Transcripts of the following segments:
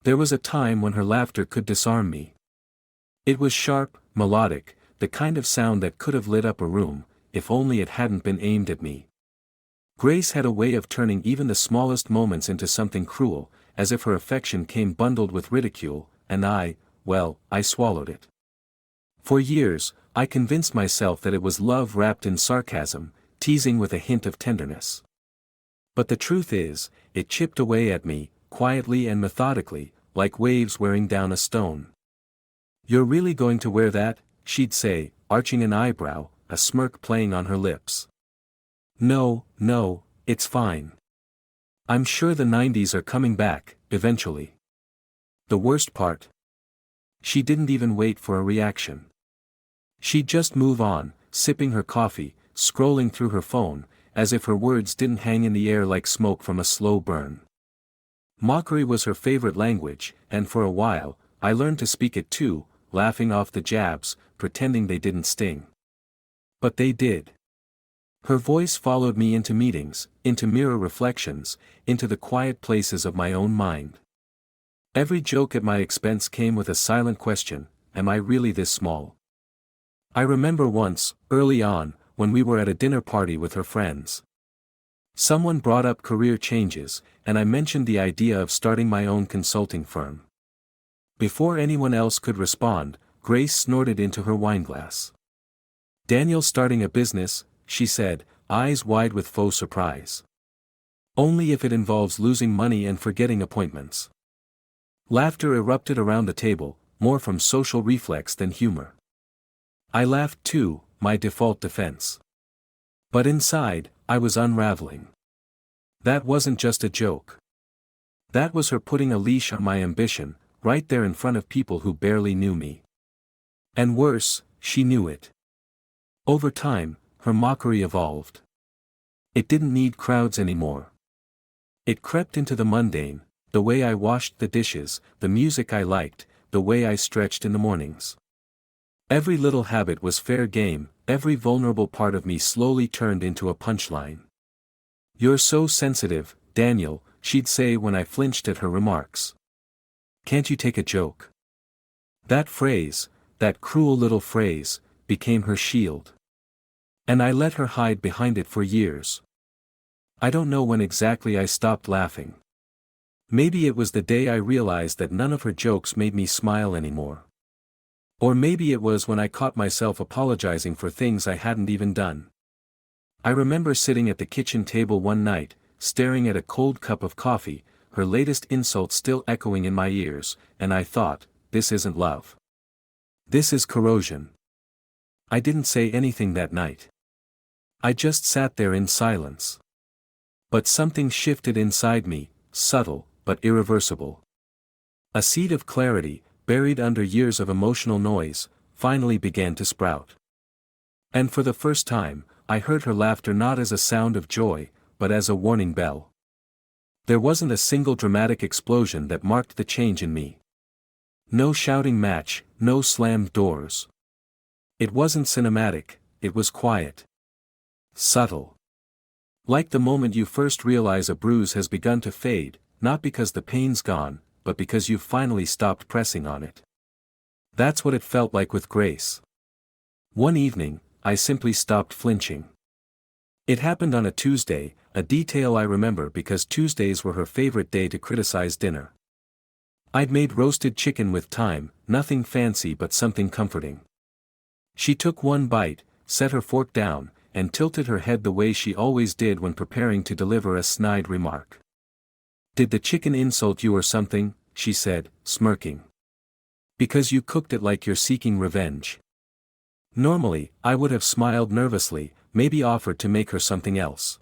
There was a time when her laughter could disarm me. It was sharp, melodic, the kind of sound that could have lit up a room, if only it hadn't been aimed at me. Grace had a way of turning even the smallest moments into something cruel, as if her affection came bundled with ridicule, and I swallowed it. For years, I convinced myself that it was love wrapped in sarcasm, teasing with a hint of tenderness. But the truth is, it chipped away at me, quietly and methodically, like waves wearing down a stone. "You're really going to wear that?" she'd say, arching an eyebrow, a smirk playing on her lips. No, it's fine. I'm sure the 90s are coming back, eventually." The worst part? She didn't even wait for a reaction. She'd just move on, sipping her coffee, scrolling through her phone, as if her words didn't hang in the air like smoke from a slow burn. Mockery was her favorite language, and for a while, I learned to speak it too, laughing off the jabs, pretending they didn't sting. But they did. Her voice followed me into meetings, into mirror reflections, into the quiet places of my own mind. Every joke at my expense came with a silent question: am I really this small? I remember once, early on, when we were at a dinner party with her friends. Someone brought up career changes, and I mentioned the idea of starting my own consulting firm. Before anyone else could respond, Grace snorted into her wineglass. "Daniel starting a business," she said, eyes wide with faux surprise. "Only if it involves losing money and forgetting appointments." Laughter erupted around the table, more from social reflex than humor. I laughed too, my default defense. But inside, I was unraveling. That wasn't just a joke. That was her putting a leash on my ambition, right there in front of people who barely knew me. And worse, she knew it. Over time, her mockery evolved. It didn't need crowds anymore. It crept into the mundane, the way I washed the dishes, the music I liked, the way I stretched in the mornings. Every little habit was fair game, every vulnerable part of me slowly turned into a punchline. "You're so sensitive, Daniel," she'd say when I flinched at her remarks. "Can't you take a joke?" That phrase, that cruel little phrase, became her shield. And I let her hide behind it for years. I don't know when exactly I stopped laughing. Maybe it was the day I realized that none of her jokes made me smile anymore. Or maybe it was when I caught myself apologizing for things I hadn't even done. I remember sitting at the kitchen table one night, staring at a cold cup of coffee, her latest insult still echoing in my ears, and I thought, this isn't love. This is corrosion. I didn't say anything that night. I just sat there in silence. But something shifted inside me, subtle, but irreversible. A seed of clarity, buried under years of emotional noise, finally began to sprout. And for the first time, I heard her laughter not as a sound of joy, but as a warning bell. There wasn't a single dramatic explosion that marked the change in me. No shouting match, no slammed doors. It wasn't cinematic, it was quiet. Subtle. Like the moment you first realize a bruise has begun to fade, not because the pain's gone, but because you've finally stopped pressing on it. That's what it felt like with Grace. One evening, I simply stopped flinching. It happened on a Tuesday, a detail I remember because Tuesdays were her favorite day to criticize dinner. I'd made roasted chicken with thyme, nothing fancy but something comforting. She took one bite, set her fork down, and tilted her head the way she always did when preparing to deliver a snide remark. "Did the chicken insult you or something?" she said, smirking. "Because you cooked it like you're seeking revenge." Normally, I would have smiled nervously, maybe offered to make her something else.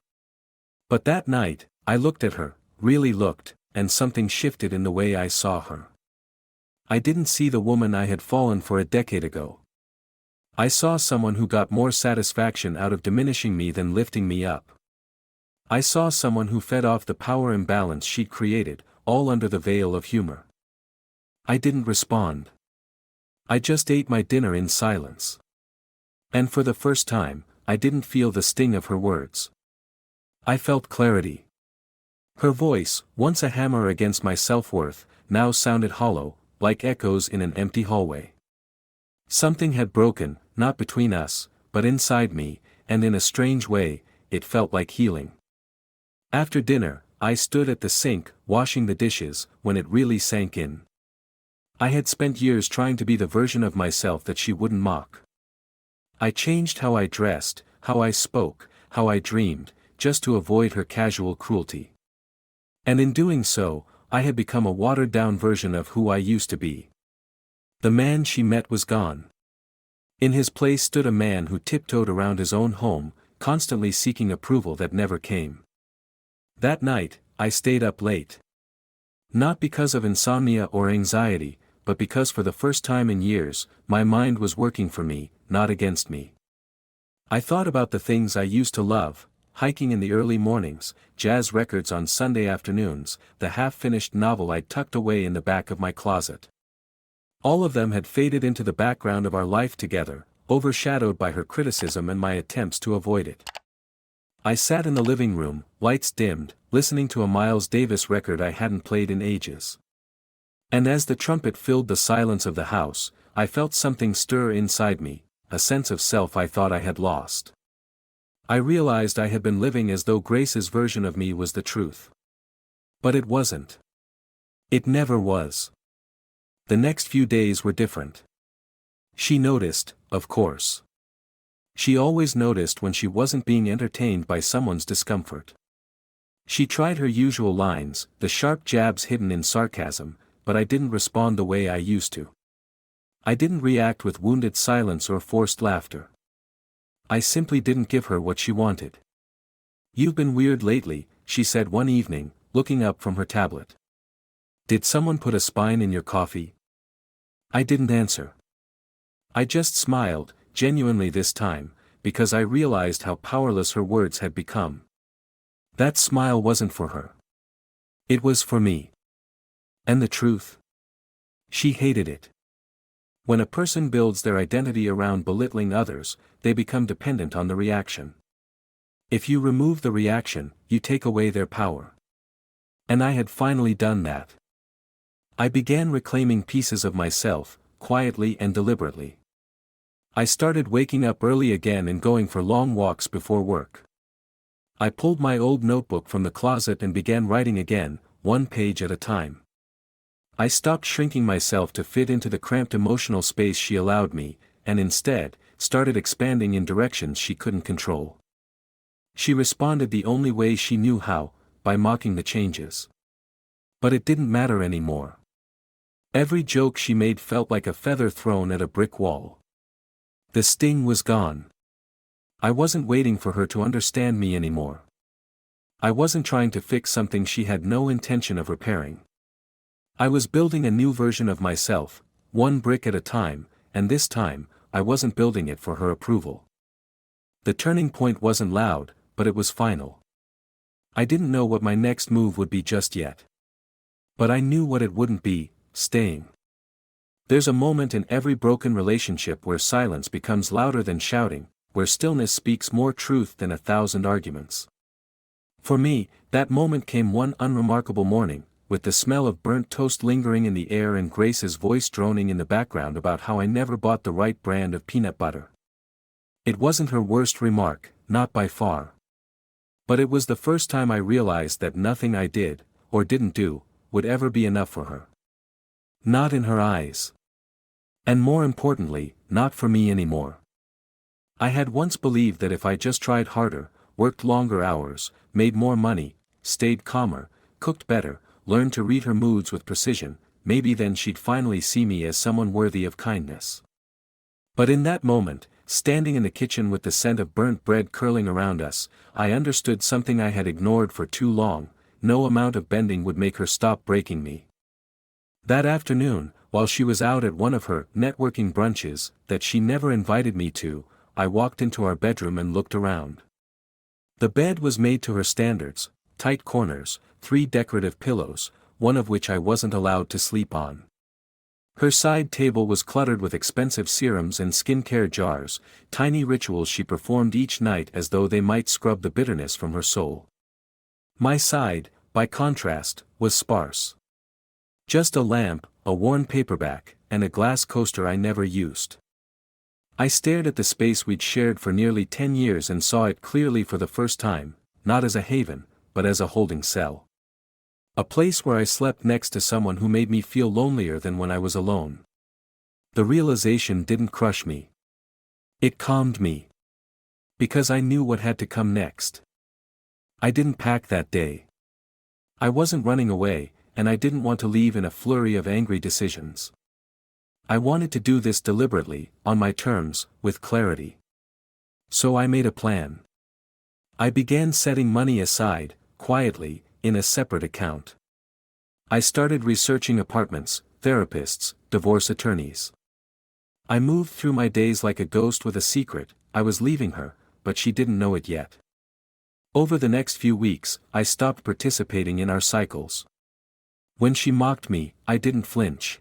But that night, I looked at her, really looked, and something shifted in the way I saw her. I didn't see the woman I had fallen for a decade ago. I saw someone who got more satisfaction out of diminishing me than lifting me up. I saw someone who fed off the power imbalance she'd created, all under the veil of humor. I didn't respond. I just ate my dinner in silence. And for the first time, I didn't feel the sting of her words. I felt clarity. Her voice, once a hammer against my self-worth, now sounded hollow, like echoes in an empty hallway. Something had broken, not between us, but inside me, and in a strange way, it felt like healing. After dinner, I stood at the sink, washing the dishes, when it really sank in. I had spent years trying to be the version of myself that she wouldn't mock. I changed how I dressed, how I spoke, how I dreamed, just to avoid her casual cruelty. And in doing so, I had become a watered-down version of who I used to be. The man she met was gone. In his place stood a man who tiptoed around his own home, constantly seeking approval that never came. That night, I stayed up late. Not because of insomnia or anxiety, but because for the first time in years, my mind was working for me, not against me. I thought about the things I used to love: hiking in the early mornings, jazz records on Sunday afternoons, the half-finished novel I'd tucked away in the back of my closet. All of them had faded into the background of our life together, overshadowed by her criticism and my attempts to avoid it. I sat in the living room, lights dimmed, listening to a Miles Davis record I hadn't played in ages. And as the trumpet filled the silence of the house, I felt something stir inside me, a sense of self I thought I had lost. I realized I had been living as though Grace's version of me was the truth. But it wasn't. It never was. The next few days were different. She noticed, of course. She always noticed when she wasn't being entertained by someone's discomfort. She tried her usual lines, the sharp jabs hidden in sarcasm, but I didn't respond the way I used to. I didn't react with wounded silence or forced laughter. I simply didn't give her what she wanted. "You've been weird lately," she said one evening, looking up from her tablet. "Did someone put a spine in your coffee?" I didn't answer. I just smiled, genuinely this time, because I realized how powerless her words had become. That smile wasn't for her. It was for me. And the truth? She hated it. When a person builds their identity around belittling others, they become dependent on the reaction. If you remove the reaction, you take away their power. And I had finally done that. I began reclaiming pieces of myself, quietly and deliberately. I started waking up early again and going for long walks before work. I pulled my old notebook from the closet and began writing again, one page at a time. I stopped shrinking myself to fit into the cramped emotional space she allowed me, and instead, started expanding in directions she couldn't control. She responded the only way she knew how, by mocking the changes. But it didn't matter anymore. Every joke she made felt like a feather thrown at a brick wall. The sting was gone. I wasn't waiting for her to understand me anymore. I wasn't trying to fix something she had no intention of repairing. I was building a new version of myself, one brick at a time, and this time, I wasn't building it for her approval. The turning point wasn't loud, but it was final. I didn't know what my next move would be just yet. But I knew what it wouldn't be: staying. There's a moment in every broken relationship where silence becomes louder than shouting, where stillness speaks more truth than 1,000 arguments. For me, that moment came one unremarkable morning, with the smell of burnt toast lingering in the air and Grace's voice droning in the background about how I never bought the right brand of peanut butter. It wasn't her worst remark, not by far. But it was the first time I realized that nothing I did, or didn't do, would ever be enough for her. Not in her eyes. And more importantly, not for me anymore. I had once believed that if I just tried harder, worked longer hours, made more money, stayed calmer, cooked better, learned to read her moods with precision, maybe then she'd finally see me as someone worthy of kindness. But in that moment, standing in the kitchen with the scent of burnt bread curling around us, I understood something I had ignored for too long: no amount of bending would make her stop breaking me. That afternoon, while she was out at one of her networking brunches that she never invited me to, I walked into our bedroom and looked around. The bed was made to her standards: tight corners, 3 decorative pillows, one of which I wasn't allowed to sleep on. Her side table was cluttered with expensive serums and skincare jars, tiny rituals she performed each night as though they might scrub the bitterness from her soul. My side, by contrast, was sparse. Just a lamp, a worn paperback, and a glass coaster I never used. I stared at the space we'd shared for nearly 10 years and saw it clearly for the first time, not as a haven, but as a holding cell. A place where I slept next to someone who made me feel lonelier than when I was alone. The realization didn't crush me. It calmed me. Because I knew what had to come next. I didn't pack that day. I wasn't running away, and I didn't want to leave in a flurry of angry decisions. I wanted to do this deliberately, on my terms, with clarity. So I made a plan. I began setting money aside, quietly, in a separate account. I started researching apartments, therapists, divorce attorneys. I moved through my days like a ghost with a secret. I was leaving her, but she didn't know it yet. Over the next few weeks, I stopped participating in our cycles. When she mocked me, I didn't flinch.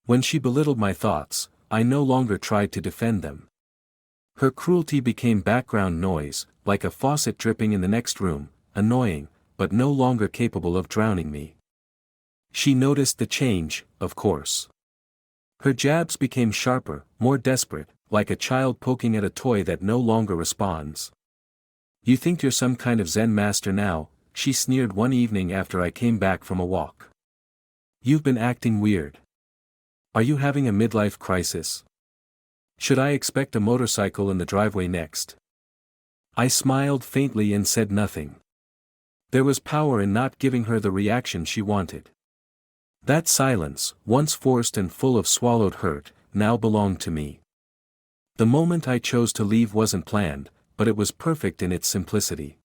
When she belittled my thoughts, I no longer tried to defend them. Her cruelty became background noise, like a faucet dripping in the next room, annoying, but no longer capable of drowning me. She noticed the change, of course. Her jabs became sharper, more desperate, like a child poking at a toy that no longer responds. "You think you're some kind of Zen master now," she sneered one evening after I came back from a walk. "You've been acting weird. Are you having a midlife crisis? Should I expect a motorcycle in the driveway next?" I smiled faintly and said nothing. There was power in not giving her the reaction she wanted. That silence, once forced and full of swallowed hurt, now belonged to me. The moment I chose to leave wasn't planned, but it was perfect in its simplicity.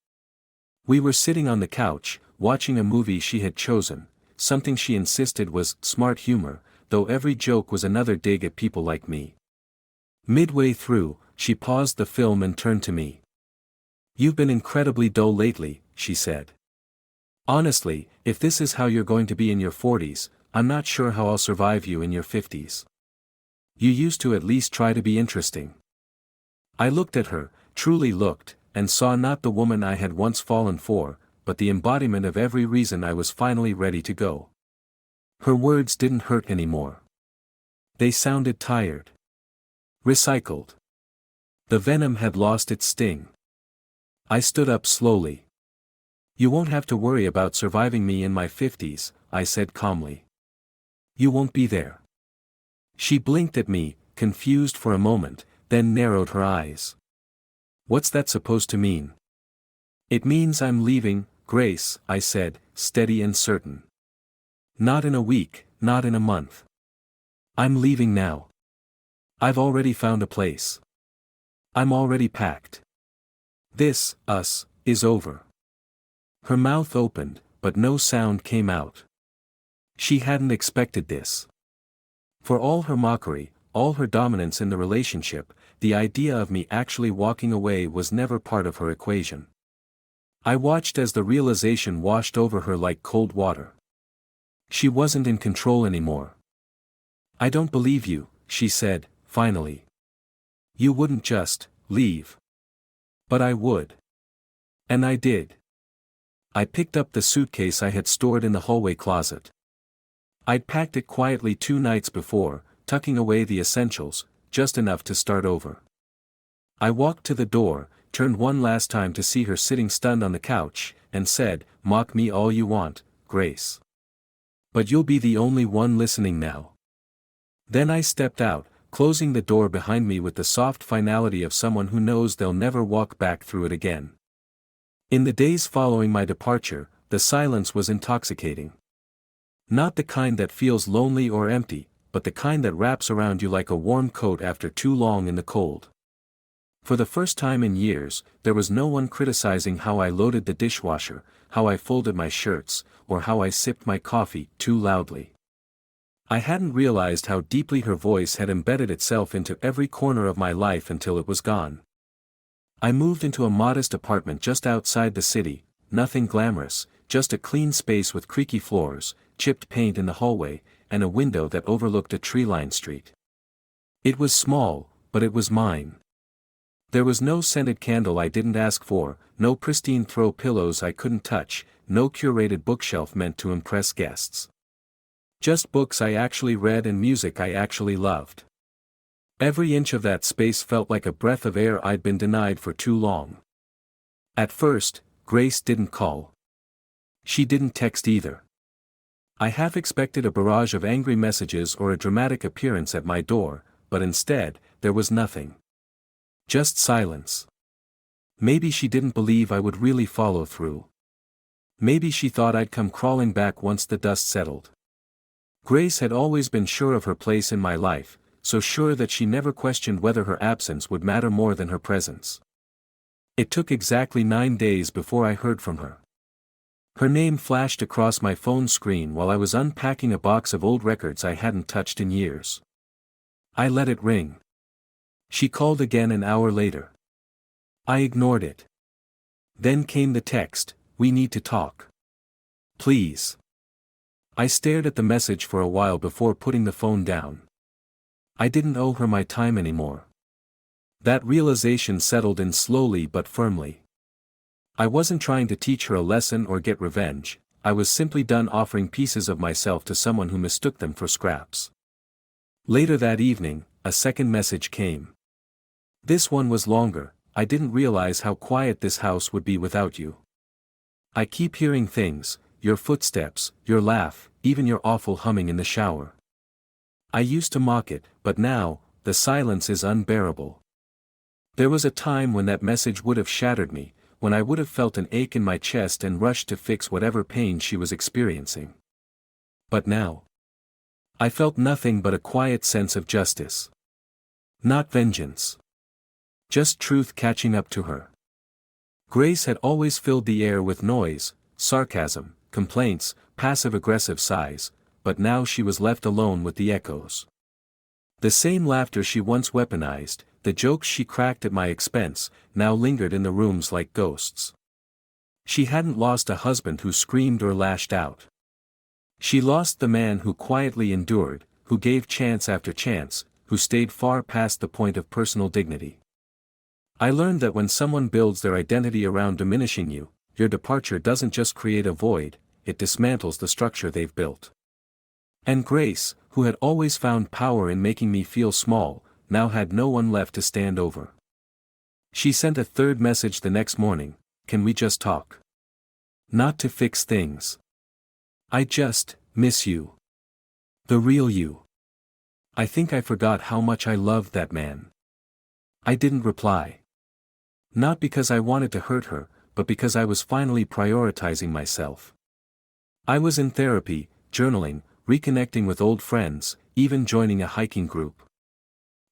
We were sitting on the couch, watching a movie she had chosen, something she insisted was smart humor, though every joke was another dig at people like me. Midway through, she paused the film and turned to me. "You've been incredibly dull lately," she said. "Honestly, if this is how you're going to be in your 40s, I'm not sure how I'll survive you in your 50s. You used to at least try to be interesting." I looked at her, truly looked, and saw not the woman I had once fallen for, but the embodiment of every reason I was finally ready to go. Her words didn't hurt anymore. They sounded tired. Recycled. The venom had lost its sting. I stood up slowly. "You won't have to worry about surviving me in my 50s, I said calmly. "You won't be there." She blinked at me, confused for a moment, then narrowed her eyes. "What's that supposed to mean?" "It means I'm leaving, Grace," I said, steady and certain. "Not in a week, not in a month. I'm leaving now. I've already found a place. I'm already packed. This, us, is over." Her mouth opened, but no sound came out. She hadn't expected this. For all her mockery, all her dominance in the relationship, the idea of me actually walking away was never part of her equation. I watched as the realization washed over her like cold water. She wasn't in control anymore. "I don't believe you," she said, finally. "You wouldn't just leave." "But I would." And I did. I picked up the suitcase I had stored in the hallway closet. I'd packed it quietly 2 nights before, tucking away the essentials, just enough to start over. I walked to the door, turned one last time to see her sitting stunned on the couch, and said, "Mock me all you want, Grace. But you'll be the only one listening now." Then I stepped out, closing the door behind me with the soft finality of someone who knows they'll never walk back through it again. In the days following my departure, the silence was intoxicating. Not the kind that feels lonely or empty, but the kind that wraps around you like a warm coat after too long in the cold. For the first time in years, there was no one criticizing how I loaded the dishwasher, how I folded my shirts, or how I sipped my coffee too loudly. I hadn't realized how deeply her voice had embedded itself into every corner of my life until it was gone. I moved into a modest apartment just outside the city, nothing glamorous, just a clean space with creaky floors, chipped paint in the hallway, and a window that overlooked a tree-lined street. It was small, but it was mine. There was no scented candle I didn't ask for, no pristine throw pillows I couldn't touch, no curated bookshelf meant to impress guests. Just books I actually read and music I actually loved. Every inch of that space felt like a breath of air I'd been denied for too long. At first, Grace didn't call. She didn't text either. I half expected a barrage of angry messages or a dramatic appearance at my door, but instead, there was nothing. Just silence. Maybe she didn't believe I would really follow through. Maybe she thought I'd come crawling back once the dust settled. Grace had always been sure of her place in my life, so sure that she never questioned whether her absence would matter more than her presence. It took exactly 9 days before I heard from her. Her name flashed across my phone screen while I was unpacking a box of old records I hadn't touched in years. I let it ring. She called again an hour later. I ignored it. Then came the text, "We need to talk. Please." I stared at the message for a while before putting the phone down. I didn't owe her my time anymore. That realization settled in slowly but firmly. I wasn't trying to teach her a lesson or get revenge, I was simply done offering pieces of myself to someone who mistook them for scraps. Later that evening, a second message came. This one was longer. "I didn't realize how quiet this house would be without you. I keep hearing things, your footsteps, your laugh, even your awful humming in the shower. I used to mock it, but now, the silence is unbearable." There was a time when that message would have shattered me, when I would have felt an ache in my chest and rushed to fix whatever pain she was experiencing. But now, I felt nothing but a quiet sense of justice. Not vengeance. Just truth catching up to her. Grace had always filled the air with noise, sarcasm, complaints, passive-aggressive sighs, but now she was left alone with the echoes. The same laughter she once weaponized, the jokes she cracked at my expense, now lingered in the rooms like ghosts. She hadn't lost a husband who screamed or lashed out. She lost the man who quietly endured, who gave chance after chance, who stayed far past the point of personal dignity. I learned that when someone builds their identity around diminishing you, your departure doesn't just create a void, it dismantles the structure they've built. And Grace, who had always found power in making me feel small, now had no one left to stand over. She sent a third message the next morning, "Can we just talk? Not to fix things. I just miss you. The real you." I think I forgot how much I loved that man. I didn't reply. Not because I wanted to hurt her, but because I was finally prioritizing myself. I was in therapy, journaling, reconnecting with old friends, even joining a hiking group.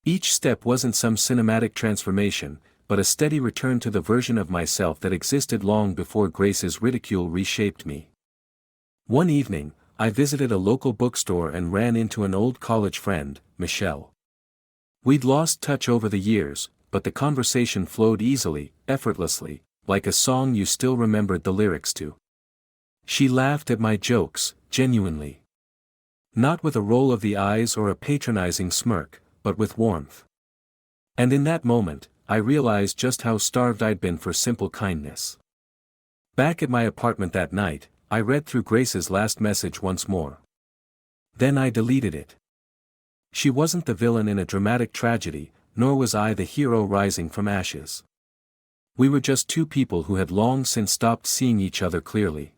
Each step wasn't some cinematic transformation, but a steady return to the version of myself that existed long before Grace's ridicule reshaped me. One evening, I visited a local bookstore and ran into an old college friend, Michelle. We'd lost touch over the years, but the conversation flowed easily, effortlessly, like a song you still remembered the lyrics to. She laughed at my jokes, genuinely. Not with a roll of the eyes or a patronizing smirk, but with warmth. And in that moment, I realized just how starved I'd been for simple kindness. Back at my apartment that night, I read through Grace's last message once more. Then I deleted it. She wasn't the villain in a dramatic tragedy, nor was I the hero rising from ashes. We were just two people who had long since stopped seeing each other clearly.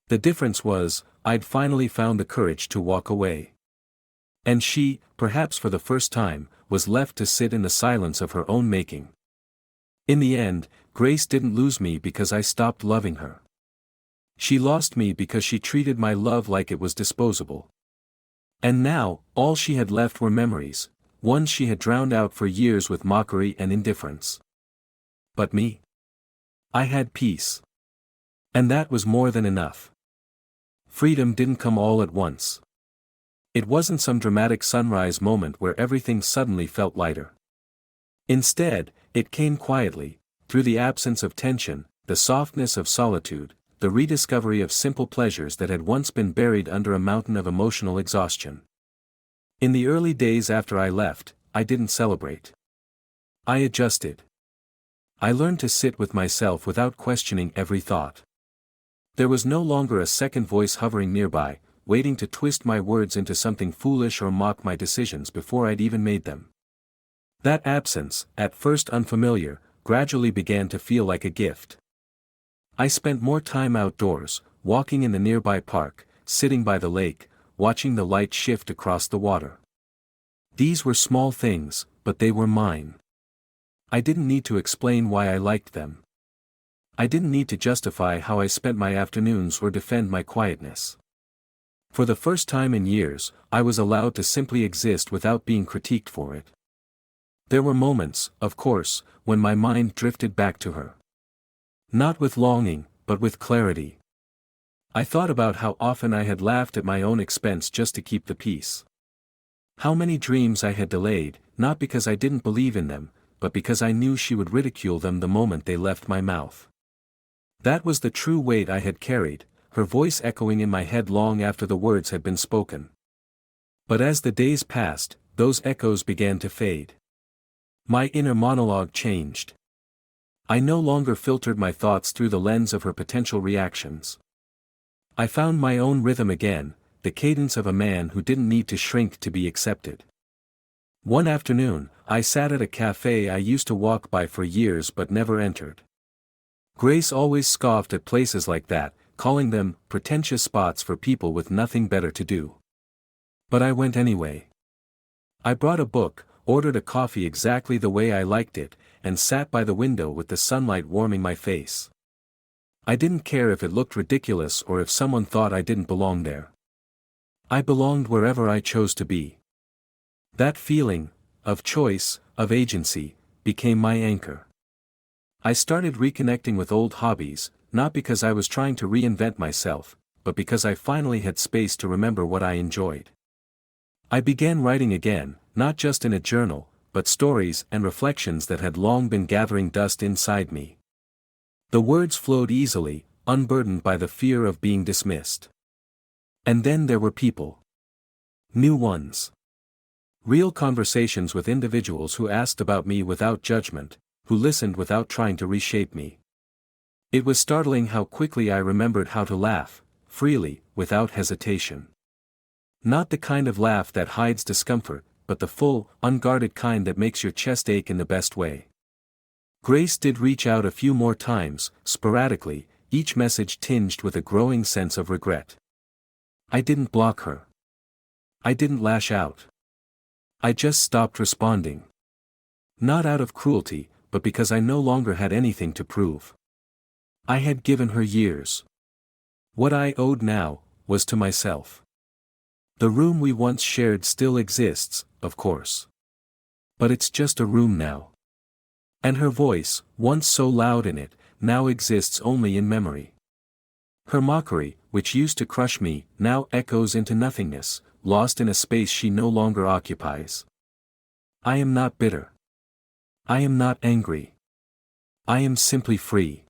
The difference was, I'd finally found the courage to walk away. And she, perhaps for the first time, was left to sit in the silence of her own making. In the end, Grace didn't lose me because I stopped loving her. She lost me because she treated my love like it was disposable. And now, all she had left were memories, ones she had drowned out for years with mockery and indifference. But me? I had peace. And that was more than enough. Freedom didn't come all at once. It wasn't some dramatic sunrise moment where everything suddenly felt lighter. Instead, it came quietly, through the absence of tension, the softness of solitude, the rediscovery of simple pleasures that had once been buried under a mountain of emotional exhaustion. In the early days after I left, I didn't celebrate. I adjusted. I learned to sit with myself without questioning every thought. There was no longer a second voice hovering nearby, waiting to twist my words into something foolish or mock my decisions before I'd even made them. That absence, at first unfamiliar, gradually began to feel like a gift. I spent more time outdoors, walking in the nearby park, sitting by the lake, watching the light shift across the water. These were small things, but they were mine. I didn't need to explain why I liked them. I didn't need to justify how I spent my afternoons or defend my quietness. For the first time in years, I was allowed to simply exist without being critiqued for it. There were moments, of course, when my mind drifted back to her. Not with longing, but with clarity. I thought about how often I had laughed at my own expense just to keep the peace. How many dreams I had delayed, not because I didn't believe in them, but because I knew she would ridicule them the moment they left my mouth. That was the true weight I had carried, her voice echoing in my head long after the words had been spoken. But as the days passed, those echoes began to fade. My inner monologue changed. I no longer filtered my thoughts through the lens of her potential reactions. I found my own rhythm again, the cadence of a man who didn't need to shrink to be accepted. One afternoon, I sat at a cafe I used to walk by for years but never entered. Grace always scoffed at places like that, calling them pretentious spots for people with nothing better to do. But I went anyway. I brought a book, ordered a coffee exactly the way I liked it, and sat by the window with the sunlight warming my face. I didn't care if it looked ridiculous or if someone thought I didn't belong there. I belonged wherever I chose to be. That feeling, of choice, of agency, became my anchor. I started reconnecting with old hobbies, not because I was trying to reinvent myself, but because I finally had space to remember what I enjoyed. I began writing again, not just in a journal, but stories and reflections that had long been gathering dust inside me. The words flowed easily, unburdened by the fear of being dismissed. And then there were people. New ones. Real conversations with individuals who asked about me without judgment, who listened without trying to reshape me. It was startling how quickly I remembered how to laugh, freely, without hesitation. Not the kind of laugh that hides discomfort, but the full, unguarded kind that makes your chest ache in the best way. Grace did reach out a few more times, sporadically, each message tinged with a growing sense of regret. I didn't block her. I didn't lash out. I just stopped responding. Not out of cruelty, but because I no longer had anything to prove. I had given her years. What I owed now, was to myself. The room we once shared still exists, of course. But it's just a room now. And her voice, once so loud in it, now exists only in memory. Her mockery, which used to crush me, now echoes into nothingness, lost in a space she no longer occupies. I am not bitter. I am not angry. I am simply free.